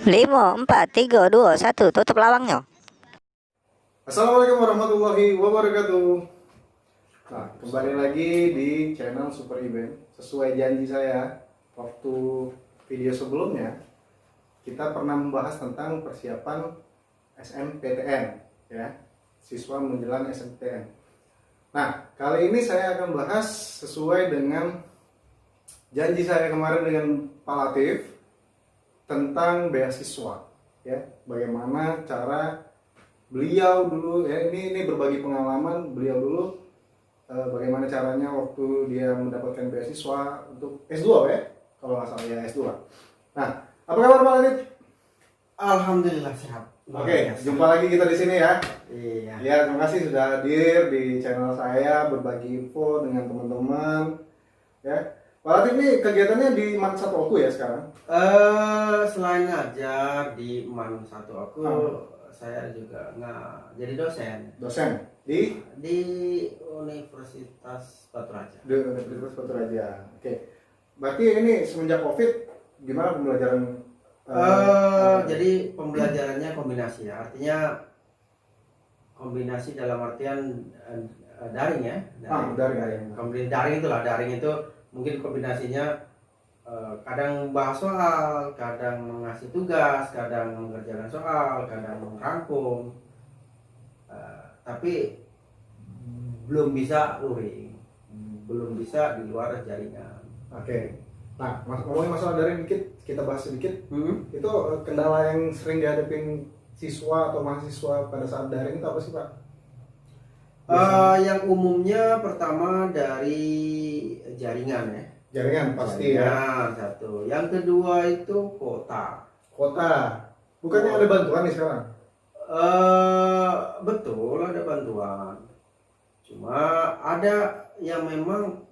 5, 4, 3, 2, 1, tutup lawangnya. Assalamualaikum warahmatullahi wabarakatuh. Nah, kembali lagi di channel Super Event. Sesuai janji saya waktu video sebelumnya, kita pernah membahas tentang persiapan SNMPTN, ya, siswa menjelang SNMPTN. Nah, kali ini saya akan bahas sesuai dengan janji saya kemarin dengan Pak Latif tentang beasiswa, ya, bagaimana cara beliau dulu, ya, ini berbagi pengalaman beliau dulu, bagaimana caranya waktu dia mendapatkan beasiswa untuk S2, ya, kalau nggak salah ya S2. Nah, apa kabar Pak Latif? Alhamdulillah sehat. Oke, jumpa lagi kita di sini ya. Iya. Ya, terima kasih sudah hadir di channel saya, berbagi info dengan teman-teman. Ya, Pak Latif ini kegiatannya di MAN 1 Oku ya sekarang? Selain ngajar di MAN 1 aku, saya juga jadi dosen Dosen di Universitas Batu Raja. di Universitas Batu Raja. Oke, berarti ini semenjak COVID gimana pembelajaran? Jadi pembelajarannya kombinasi ya, artinya kombinasi dalam artian daring ya. Daring itulah, daring itu mungkin kombinasinya kadang bahas soal, kadang mengasih tugas, kadang mengerjakan soal, kadang merangkum, tapi belum bisa luring, belum bisa di luar jaringan. Oke. Nah, ngomongin masalah daring dikit, kita bahas sedikit. Itu kendala yang sering dihadapin siswa atau mahasiswa pada saat daring itu apa sih Pak? Yang umumnya pertama dari jaringan ya. Jaringan pasti ya. Satu. Yang kedua itu kuota. Bukannya ada bantuan nih sekarang? Betul ada bantuan. Cuma ada yang memang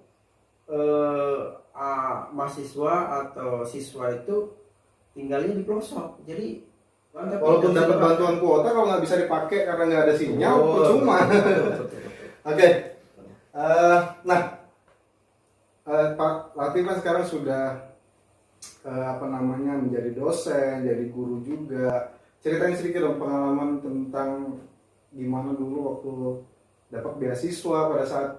mahasiswa atau siswa itu tinggalnya di pelosok. Jadi walaupun dapat bantuan kuota, kalau nggak bisa dipakai karena nggak ada sinyal, percuma. Oke. Nah, Pak Latif kan sekarang sudah menjadi dosen, jadi guru juga. Ceritain sedikit dong pengalaman tentang gimana dulu waktu dapat beasiswa pada saat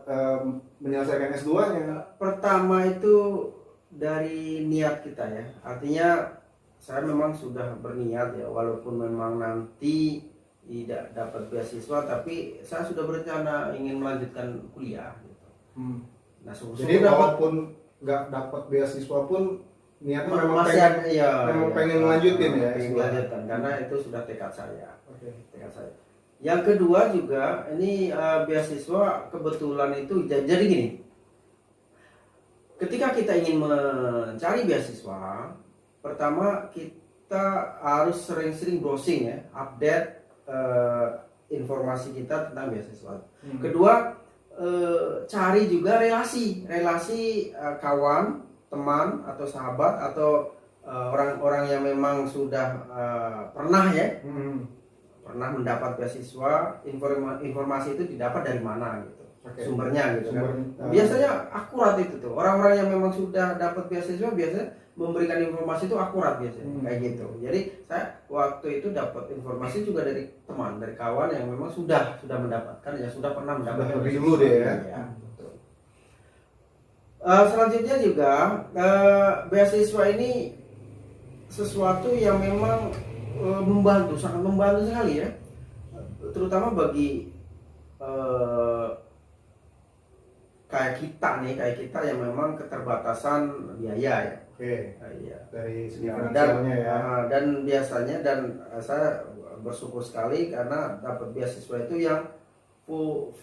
menyelesaikan S2-nya. Pertama itu dari niat kita ya. Artinya saya memang sudah berniat ya, walaupun memang nanti tidak dapat beasiswa, tapi saya sudah berencana ingin melanjutkan kuliah gitu. Nah, jadi walaupun nggak dapat beasiswa pun niatnya memang pengen melanjutin ya, melanjutkan, karena itu sudah tekad saya. Okay. Tekad saya. Yang kedua juga ini beasiswa kebetulan itu jadi gini. Ketika kita ingin mencari beasiswa, pertama kita harus sering-sering browsing ya, update informasi kita tentang beasiswa. Kedua, cari juga relasi kawan, teman atau sahabat atau orang-orang yang memang sudah pernah pernah mendapat beasiswa. Informasi itu didapat dari mana gitu, sumbernya gitu kan. Biasanya akurat itu tuh, orang-orang yang memang sudah dapat beasiswa biasanya memberikan informasi itu akurat biasanya, kayak gitu. Jadi saya waktu itu dapat informasi juga dari teman, dari kawan yang memang sudah mendapatkan, ya sudah pernah mendapatkan lebih dulu deh ya. Betul. Selanjutnya juga beasiswa ini sesuatu yang memang membantu, sangat membantu sekali ya, terutama bagi kayak kita yang memang keterbatasan biaya ya. Oke. Iya. Dari segi finansialnya ya. Dan biasanya saya bersyukur sekali karena dapat beasiswa itu yang full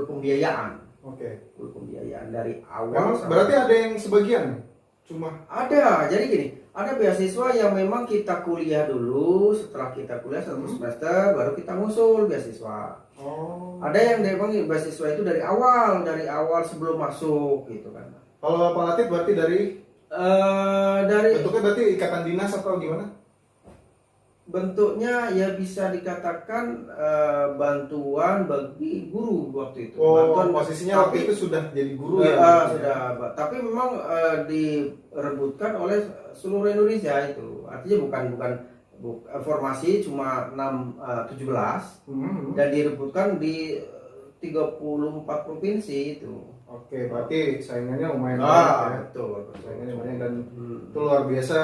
pembiayaan. Oke. Full pembiayaan dari awal. Berarti ada yang sebagian? Cuma ada. Jadi gini, ada beasiswa yang memang kita kuliah dulu, setelah kita kuliah 1 semester baru kita ngusul beasiswa. Ada yang memang beasiswa itu dari awal sebelum masuk gitu kan. Kalau Pak Latif berarti dari dari bentuknya berarti ikatan dinas atau gimana? bentuknya ya bisa dikatakan bantuan bagi guru waktu itu. Oh, Bantuan, posisinya waktu tapi- itu sudah jadi guru ya? sudah, tapi memang direbutkan oleh seluruh Indonesia itu. Artinya bukan formasi cuma 17 Hmm. dan direbutkan di 34 provinsi itu. Oke, berarti saingannya lumayan banyak ya. Betul. Saingannya banyak dan itu luar biasa,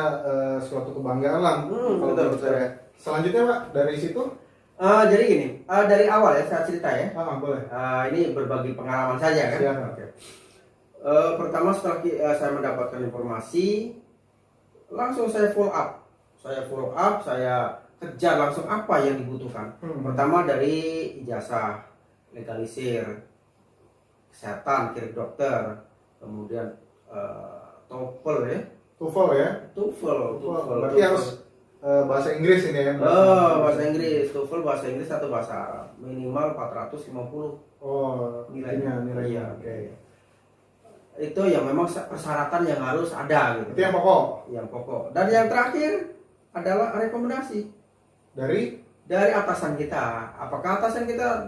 suatu kebanggaan lah. Kalau betul, menurut saya. Selanjutnya Pak, dari situ? Jadi gini, dari awal ya saya cerita ya. Boleh. Ini berbagi pengalaman saja kan. Silakan. Oke. Pertama setelah saya mendapatkan informasi, langsung saya follow up. Saya kejar langsung apa yang dibutuhkan. Pertama dari ijazah, legalisir, kesehatan, kirim dokter, kemudian TOEFL ya. TOEFL ya? TOEFL. Berarti harus bahasa Inggris ini ya? Bahasa Inggris, TOEFL bahasa Inggris atau bahasa Arab, minimal 450. Oh, nilainya. Iya. Oke. Itu yang memang persyaratan yang harus ada gitu. Itu yang pokok. Yang pokok. Dan yang terakhir adalah rekomendasi Dari dari atasan kita. Apakah atasan kita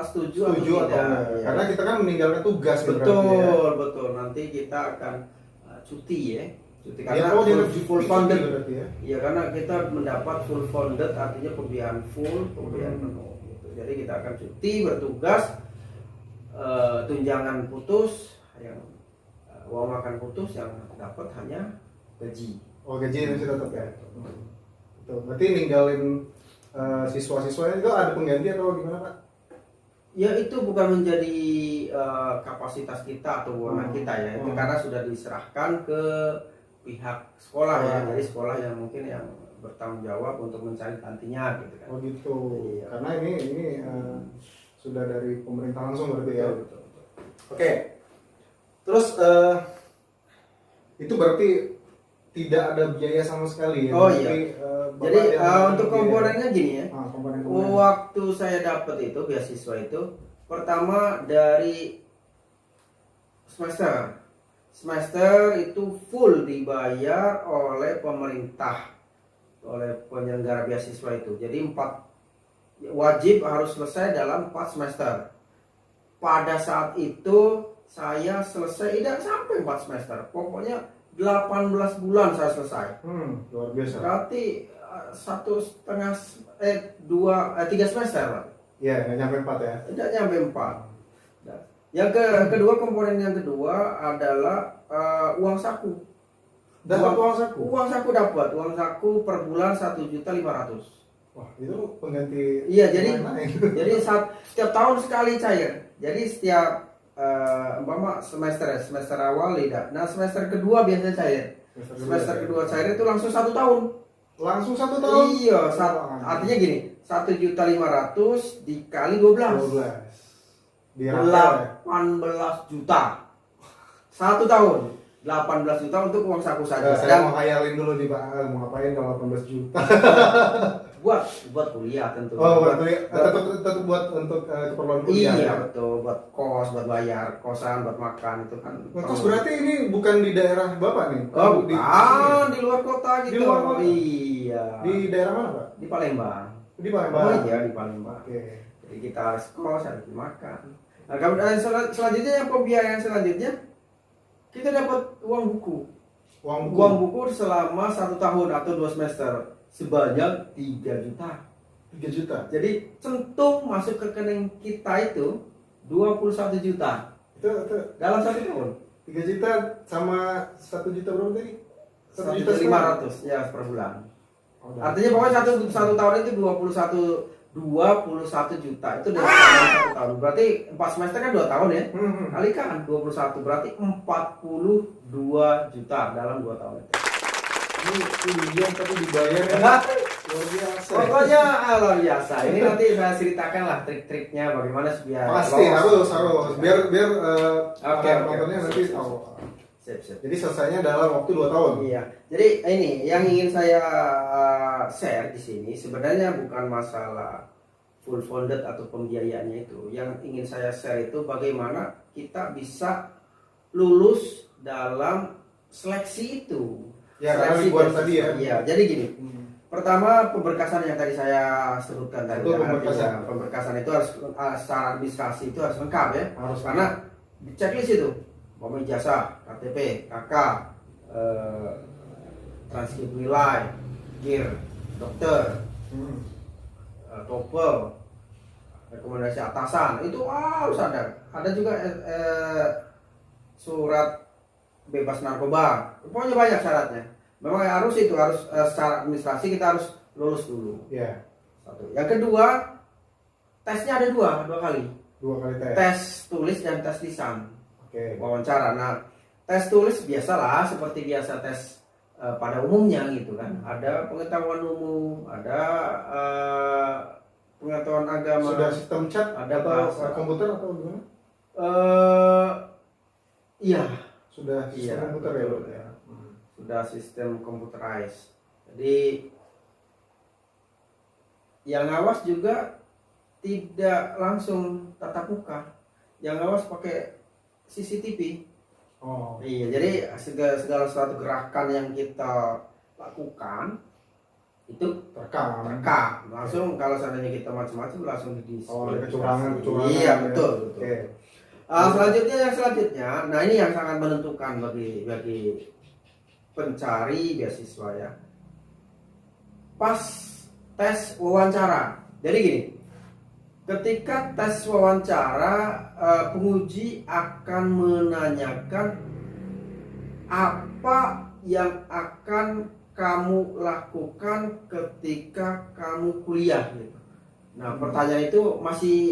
setuju atau tidak? enggak? Iya. Karena kita kan meninggalkan tugas ya, berarti Betul, ya. betul. Nanti kita akan cuti ya. Cuti Ya, karena dia full funded. berarti ya. Iya, karena kita mendapat full funded artinya pembiayaan full, pembiayaan penuh gitu. Jadi kita akan cuti bertugas, tunjangan putus, yang uang makan putus, yang dapat hanya gaji. Oh, gaji masih tetap ya. Tuh, berarti ninggalin siswa-siswanya itu ada pengganti atau gimana Pak? Ya itu bukan menjadi kapasitas kita atau wewenang kita ya, itu karena sudah diserahkan ke pihak sekolah ya, jadi sekolah yang mungkin yang bertanggung jawab untuk mencari gantinya gitu kan. Oh gitu. Iya. Karena ini sudah dari pemerintah langsung berarti ya. Betul. Oke. Terus itu berarti tidak ada biaya sama sekali ya? Oh Berarti, iya. Bapak Jadi yang untuk biaya. komponennya gini ya. Komponen. Waktu saya dapat itu beasiswa itu, pertama dari semester itu full dibayar oleh pemerintah, oleh penyelenggara beasiswa itu. Jadi wajib harus selesai dalam 4 semester. Pada saat itu saya selesai tidak sampai 4 semester, pokoknya 18 bulan saya selesai. Luar biasa. Berarti 3 semester Pak. Ya, nggak nyampe 4 ya. Tidak nyampe 4. Yang kedua, komponen yang kedua adalah uang saku. Dapat uang saku. Uang saku dapat, uang saku per bulan 1.500.000. Wah, itu pengganti. Iya, jadi lain-lain. jadi setiap tahun sekali cair. Jadi setiap umpama semester awal tidak. Nah, semester kedua biasanya cair. Semester kedua cair itu langsung 1 tahun. Langsung 1 tahun. Iya, artinya gini, 1.500.000 dikali 12. 18 juta. 1 tahun. 18 juta untuk uang saku saja. Saya mau khayalin dulu nih Pak, mau ngapain kalau 18 juta? buat kuliah tentu. Oh, tetap buat untuk keperluan kuliah. Iya, ya? betul, buat kos, buat bayar kosan, buat makan itu kan. Terus berarti ini bukan di daerah Bapak nih? Oh, bukan, di luar kota gitu. Di luar kota? Iya. Di daerah mana Pak? Di Palembang. Di Palembang. Oh iya, di Palembang. Oke. Jadi kita harus kos, harus makan. Nah, kemudian selanjutnya yang pembiayaan selanjutnya kita dapat uang buku. Uang buku selama 1 tahun atau 2 semester sebanyak 3 juta. 3 juta. Jadi centung masuk ke rekening kita itu 21 juta Itu dalam 1 tahun. 3 juta sama 1 juta berapa tadi? 1.500 ya per bulan. Oh, Artinya pokoknya satu tahun itu 21 juta itu dari 1 tahun. Berarti 4 semester kan 2 tahun ya. Kalikan 21 berarti 42 juta dalam 2 tahun itu. Ini kuliah tapi dibayar ya. Luar biasa. Pokoknya luar biasa. Ini nanti saya ceritakan lah trik-triknya bagaimana biar Pasti harus biar Oke. nontonnya nanti tahu. Sip. Jadi selesainya dalam waktu 2 tahun. Iya. Jadi ini yang ingin saya share di sini sebenarnya bukan masalah full funded atau pembiayaannya itu. Yang ingin saya share itu bagaimana kita bisa lulus dalam seleksi itu. Ya, karena Seleksi ribuan beasiswa. tadi ya. Iya, jadi gini. Pertama, pemberkasan yang tadi saya sebutkan tadi. Itu pemberkasan. Pemberkasan itu harus secara administrasi itu harus lengkap ya. Harus Karena di checklist itu, mau ijazah, KTP, KK, transkrip nilai, gear, dokter, TOEFL, rekomendasi atasan, itu harus ada. Ada juga surat bebas narkoba. Pokoknya banyak syaratnya. Memang harus secara administrasi kita harus lulus dulu. Iya. Satu. Yang kedua, tesnya ada dua kali. 2 kali tes. Tes tulis dan tes lisan. Oke. Wawancara. Nah, tes tulis biasalah seperti biasa tes pada umumnya gitu kan. Ada pengetahuan umum, ada pengetahuan agama. Sudah sistem chat ada atau bahasa. komputer atau gimana? Iya. Sudah sistem komputer ya, betul, Bro? ya. Sudah sistem computerized. Jadi yang ngawas juga tidak langsung tatap muka. Yang ngawas pakai CCTV. Oh. Iya, jadi segala suatu gerakan yang kita lakukan itu Terekam. langsung. Kalau seandainya kita macam-macam langsung Oh, ada kecurangan. Iya, ya. betul. Oke. Selanjutnya, nah ini yang sangat menentukan bagi pencari beasiswa ya. Pas tes wawancara. Jadi gini, ketika tes wawancara, penguji akan menanyakan apa yang akan kamu lakukan ketika kamu kuliah gitu. Nah, pertanyaan itu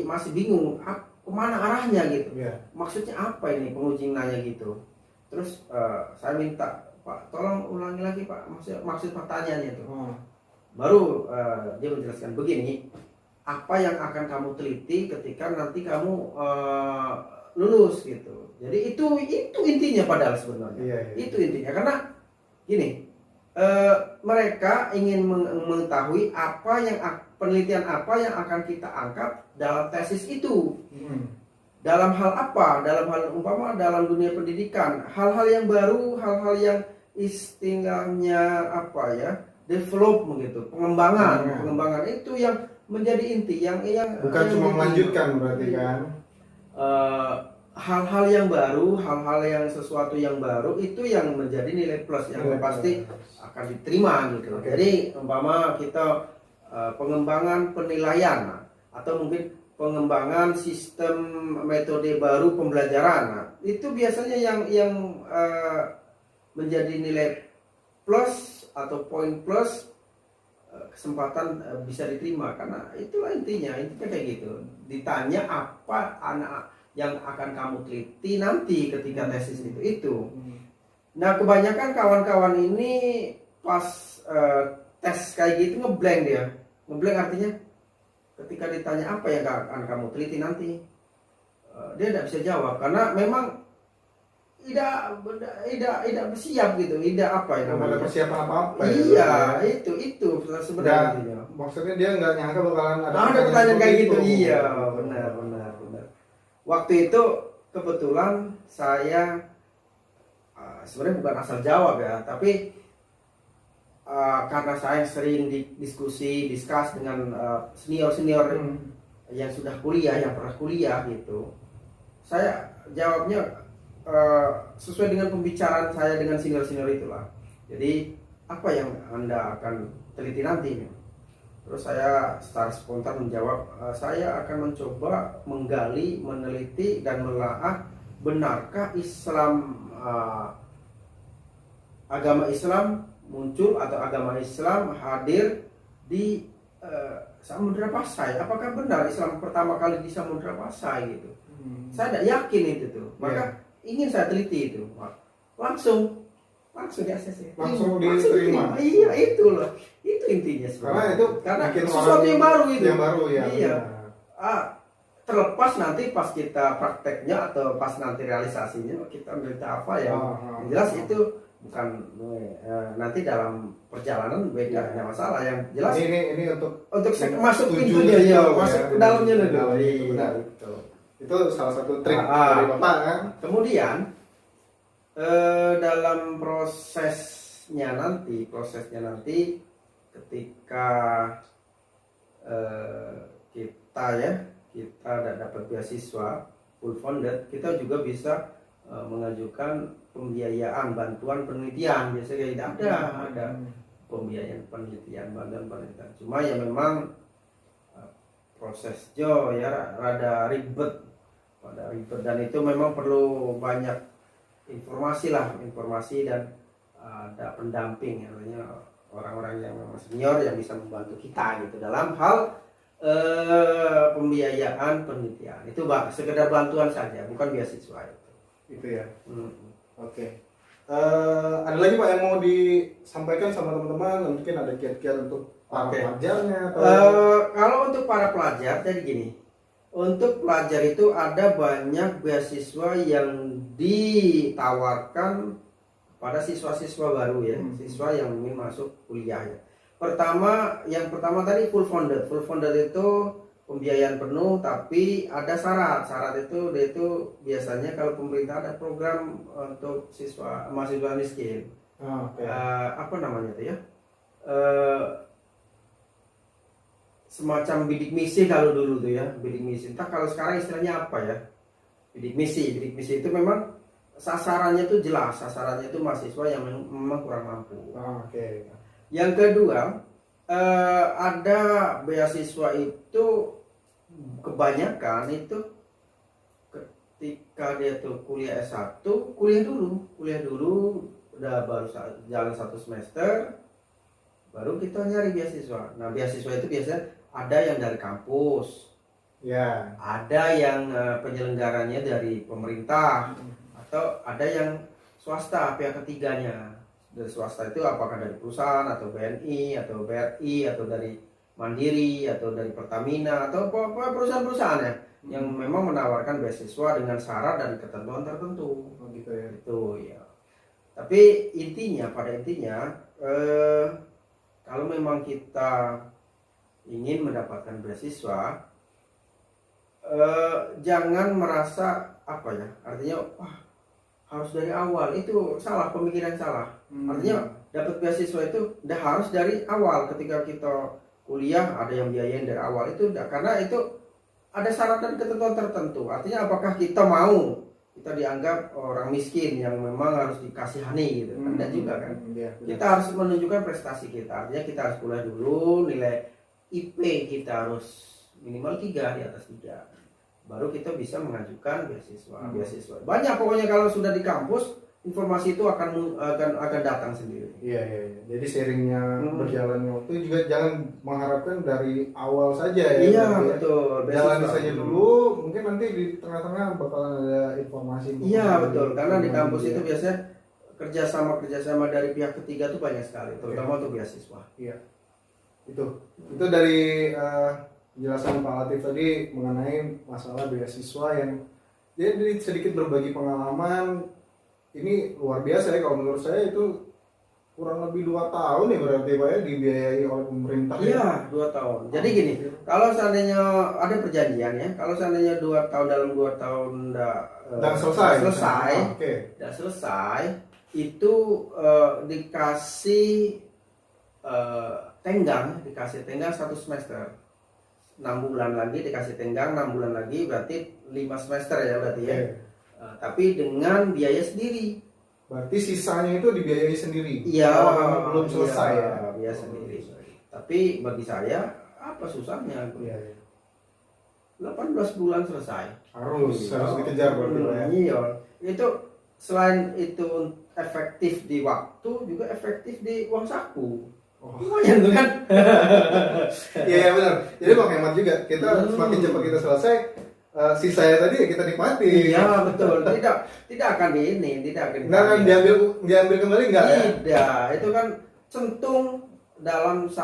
masih bingung kemana arahnya gitu. Iya. Maksudnya apa ini penguji nanya gitu. Terus saya minta, Pak, tolong ulangi lagi Pak, maksud pertanyaannya itu. Baru dia menjelaskan begini, apa yang akan kamu teliti ketika nanti kamu lulus gitu. Jadi itu intinya padahal sebenarnya. Iya. Itu intinya, karena gini, mereka ingin mengetahui penelitian apa yang akan kita angkat dalam tesis itu. Dalam hal apa? Dalam hal umpama dalam dunia pendidikan, hal-hal yang baru, hal-hal yang istilahnya apa ya, develop begitu, pengembangan itu yang menjadi inti, yang bukan cuma melanjutkan berarti kan. Hal-hal yang baru, hal-hal yang sesuatu yang baru itu yang menjadi nilai plus yang pasti akan diterima gitu. Okay. Jadi umpama kita pengembangan penilaian atau mungkin pengembangan sistem metode baru pembelajaran, nah, itu biasanya yang menjadi nilai plus atau poin plus, kesempatan bisa diterima, karena itulah intinya kayak gitu. Ditanya apa anak yang akan kamu teliti nanti ketika tesis itu. Nah, kebanyakan kawan-kawan ini pas tes kayak gitu ngeblank dia. Ngeblank artinya ketika ditanya apa yang akan kamu teliti nanti, dia tidak bisa jawab karena memang tidak bersiap gitu, tidak apa ya Belum ada persiapan apa-apa. Iya, itu sebenarnya. Maksudnya dia nggak nyangka bakalan ada pertanyaan kayak gitu. itu. Iya, benar. Waktu itu kebetulan saya sebenarnya bukan asal jawab ya, tapi karena saya sering diskus dengan senior yang sudah kuliah, yang pernah kuliah gitu, saya jawabnya sesuai dengan pembicaraan saya dengan senior itulah. Jadi apa yang Anda akan teliti nanti? Terus saya secara spontan menjawab, saya akan mencoba menggali, meneliti dan menelaah benarkah agama Islam muncul atau agama Islam hadir di Samudra Pasai. Apakah benar Islam pertama kali di Samudra Pasai gitu? Saya tidak yakin itu tuh. Maka ingin saya teliti itu. Langsung di ACC. Langsung diterima. Iya, itulah. Itu intinya sebenarnya. Karena sesuatu yang baru itu. Yang baru ya. Iya. Terlepas nanti pas kita prakteknya atau pas nanti realisasinya kita menderita apa ya. Yang jelas itu bukan nanti dalam perjalanan beda masalah, yang jelas ini untuk masuk pintunya ya, masuk ke dalamnya dulu. Iya, itu salah satu trik dari Bapak kan. Kemudian dalam prosesnya nanti ketika kita tidak dapat beasiswa full funded, kita juga bisa mengajukan pembiayaan bantuan penelitian. Biasanya tidak ada pembiayaan penelitian, bantuan penelitian. Cuma ya memang prosesnya ya rada ribet dan itu memang perlu banyak informasi dan ada pendamping, artinya orang-orang yang memang senior yang bisa membantu kita gitu dalam hal pembiayaan penelitian. Itu sekedar bantuan saja, bukan beasiswa Itu ya. Oke. Ada lagi Pak yang mau disampaikan sama teman-teman? Mungkin ada kiat-kiat untuk para pelajarnya atau kalau untuk para pelajar, jadi gini. Untuk pelajar itu ada banyak beasiswa yang ditawarkan pada siswa-siswa baru ya, siswa yang ingin masuk kuliah ya. Yang pertama tadi full funded. Full funded itu pembiayaan penuh, tapi ada syarat. Syarat itu biasanya kalau pemerintah ada program untuk mahasiswa miskin. Apa namanya itu ya? Semacam bidik misi kalau dulu tuh ya, bidik misi. Entah kalau sekarang istilahnya apa ya? Bidik misi itu memang sasarannya itu jelas, sasarannya itu mahasiswa yang memang kurang mampu. Yang kedua, ada beasiswa itu kebanyakan itu ketika dia tuh kuliah S1, kuliah dulu udah baru jalan 1 semester, baru kita nyari beasiswa. Nah, beasiswa itu biasanya ada yang dari kampus, ada yang penyelenggaranya dari pemerintah, atau ada yang swasta, pihak ketiganya. Dari swasta itu apakah dari perusahaan atau BNI atau BRI atau dari Mandiri atau dari Pertamina atau perusahaan-perusahaan ya yang memang menawarkan beasiswa dengan syarat dan ketentuan tertentu. Gitu ya. Itu ya. Tapi pada intinya kalau memang kita ingin mendapatkan beasiswa, jangan merasa artinya harus dari awal. Itu salah, pemikiran salah. Artinya dapat beasiswa itu udah harus dari awal. Ketika kita kuliah ada yang biayain dari awal, itu karena itu ada syarat dan ketentuan tertentu. Artinya apakah kita kita dianggap orang miskin yang memang harus dikasihani gitu. Tidak juga kan. Kita harus menunjukkan prestasi kita. Artinya kita harus kuliah dulu, nilai IP kita harus minimal 3, di atas 3. Baru kita bisa mengajukan beasiswa. Banyak pokoknya kalau sudah di kampus, informasi itu akan datang sendiri. Iya. Jadi sharingnya berjalannya waktu juga jangan mengharapkan dari awal saja ya. Iya, betul. Jalani saja dulu, mungkin nanti di tengah-tengah bakalan ada informasi. Iya, betul. Karena di kampus itu biasanya kerjasama dari pihak ketiga itu banyak sekali, terutama untuk beasiswa. Iya. Itu dari penjelasan Pak Latif tadi mengenai masalah beasiswa yang jadi sedikit berbagi pengalaman. Ini luar biasa ya, kalau menurut saya itu kurang lebih 2 tahun ya berarti Pak ya dibiayai oleh pemerintah. Iya, 2 tahun. Jadi gini, kalau seandainya ada perjanjian ya, kalau seandainya 2 tahun dalam 2 tahun dan selesai, itu dikasih tenggang 1 semester. 6 bulan lagi dikasih tenggang 6 bulan lagi, berarti 5 semester ya berarti ya. Tapi dengan biaya sendiri. Berarti sisanya itu dibiayai sendiri. Iya, belum selesai ya. Biaya sendiri. Tapi bagi saya apa susahnya? 18 bulan selesai. Harus dikejar berarti ya. Iya. Itu selain itu efektif di waktu, juga efektif di uang saku. Lumayan tuh kan? Iya benar. Jadi menghemat juga. Kita semakin cepat kita selesai, sisanya tadi ya kita nikmati. Iya betul. Tidak akan diambil kembali enggak? Tidak. Itu kan centung dalam 1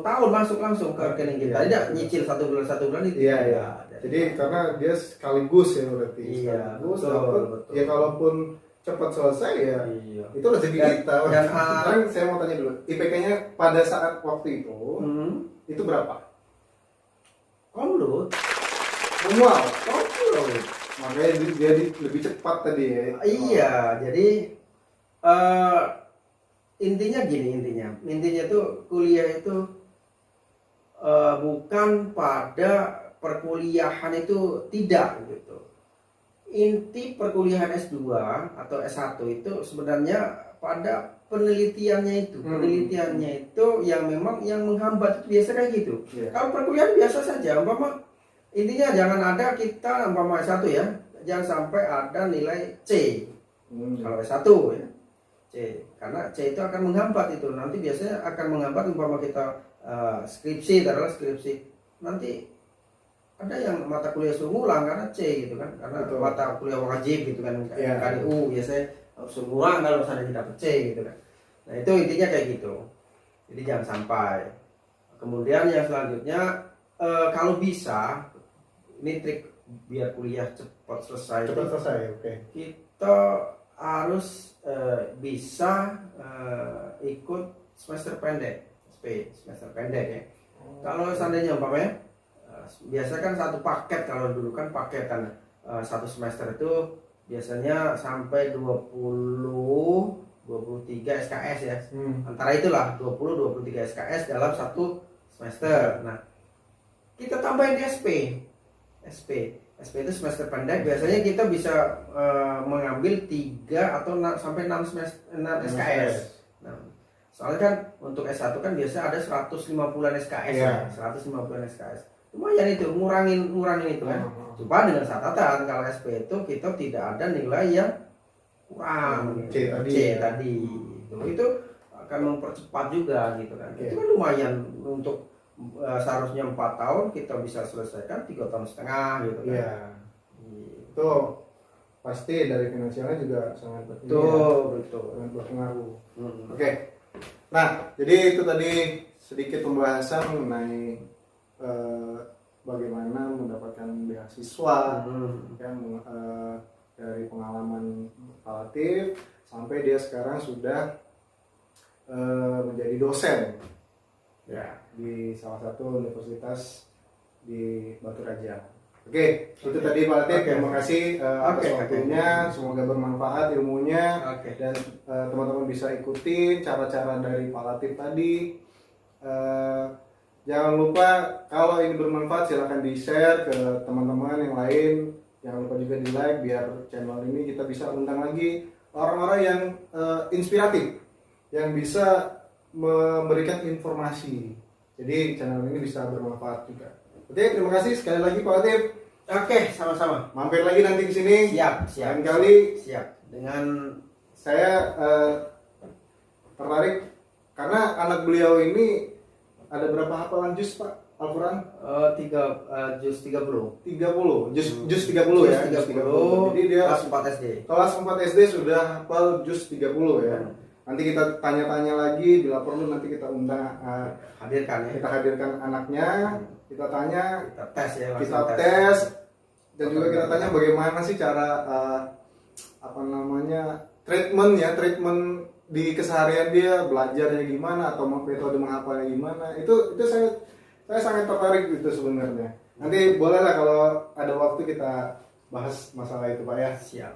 tahun masuk langsung ke rekening kita. Tidak nyicil 1 bulan itu. Iya. Jadi karena dia sekaligus ya berarti. Iya. Betul. Ya kalaupun cepat selesai ya. Itu rezeki kita. Dan saya mau tanya dulu, IPK-nya pada saat waktu itu berapa? Komlut. Wow, makanya dia lebih cepat tadi ya. Iya, jadi intinya gini, intinya tuh kuliah itu bukan pada perkuliahan itu tidak gitu. Inti perkuliahan S2 atau S1 itu sebenarnya pada penelitiannya itu. Penelitiannya itu yang memang yang menghambat itu biasa kayak gitu. Kalau perkuliahan biasa saja, umpama intinya jangan ada kita umpama S1 ya, jangan sampai ada nilai C. Kalau S1 ya. C, karena C itu akan menghambat itu. Nanti biasanya akan menghambat umpama kita skripsi, adalah skripsi. Nanti ada yang mata kuliah suruh ngulang karena C gitu kan, karena Betul. mata kuliah wajib gitu kan, KDU biasanya suruh ngulang kalau misalnya tidak dapat C gitu kan. Nah itu intinya kayak gitu. Jadi jangan sampai. Kemudian yang selanjutnya kalau bisa, ini trik biar kuliah cepat selesai. Cepat selesai, oke. Kita harus bisa ikut semester pendek, semester pendek ya. Kalau seandainya umpamanya biasa kan satu paket, kalau dulu kan paket kan satu semester itu biasanya sampai 23 SKS ya. Antara itulah 23 SKS dalam satu semester. Nah, kita tambahin di SP itu semester pendek, biasanya kita bisa mengambil 3 atau sampai 6 semester 6 SKS. Nah, soalnya kan untuk S1 kan biasa ada 150-an SKS ya, 150-an SKS. Lumayan itu, ngurangin itu kan. Cuma dengan catatan kalau SP itu kita tidak ada nilai yang kurang C tadi. Itu akan mempercepat juga gitu kan. Itu kan lumayan untuk seharusnya 4 tahun kita bisa selesaikan 3,5 tahun gitu kan. Iya. Itu pasti dari finansialnya juga sangat betul. sangat berpengaruh. Oke. Nah, jadi itu tadi sedikit pembahasan mengenai bagaimana mendapatkan beasiswa kan, dari pengalaman Pak Latif sampai dia sekarang sudah menjadi dosen ya di salah satu universitas di Batu Raja. Oke, itu tadi Pak Latif. Terima kasih atas waktunya. Semoga bermanfaat ilmunya dan teman-teman bisa ikutin cara-cara dari Pak Latif tadi. Jangan lupa kalau ini bermanfaat silahkan di-share ke teman-teman yang lain. Jangan lupa juga di-like biar channel ini kita bisa undang lagi orang-orang yang inspiratif, yang bisa memberikan informasi. Jadi channel ini bisa bermanfaat juga. Oke, terima kasih sekali lagi Pak Latif. Oke, sama-sama. Mampir lagi nanti ke sini. Siap. Lain kali. Siap. Dengan saya tertarik karena anak beliau ini ada berapa hafalan juz Pak Al-Quran? 30. Juz 30 ya. 30. Jadi dia kelas 4 SD. Kelas 4 SD sudah hafal juz 30 ya. Nanti kita tanya-tanya lagi, bila perlu nanti kita undang hadirkan ya. Kita hadirkan anaknya, kita tanya, Kita tes ya. kita tes dan juga kita tanya bagaimana sih cara treatment di keseharian dia, belajarnya gimana atau metode menghafalnya gimana. Itu saya sangat tertarik itu sebenarnya. Nanti bolehlah kalau ada waktu kita bahas masalah itu Pak ya. Siap.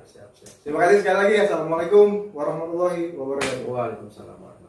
Terima kasih sekali lagi. Assalamualaikum warahmatullahi wabarakatuh. Waalaikumsalam warahmatullahi wabarakatuh.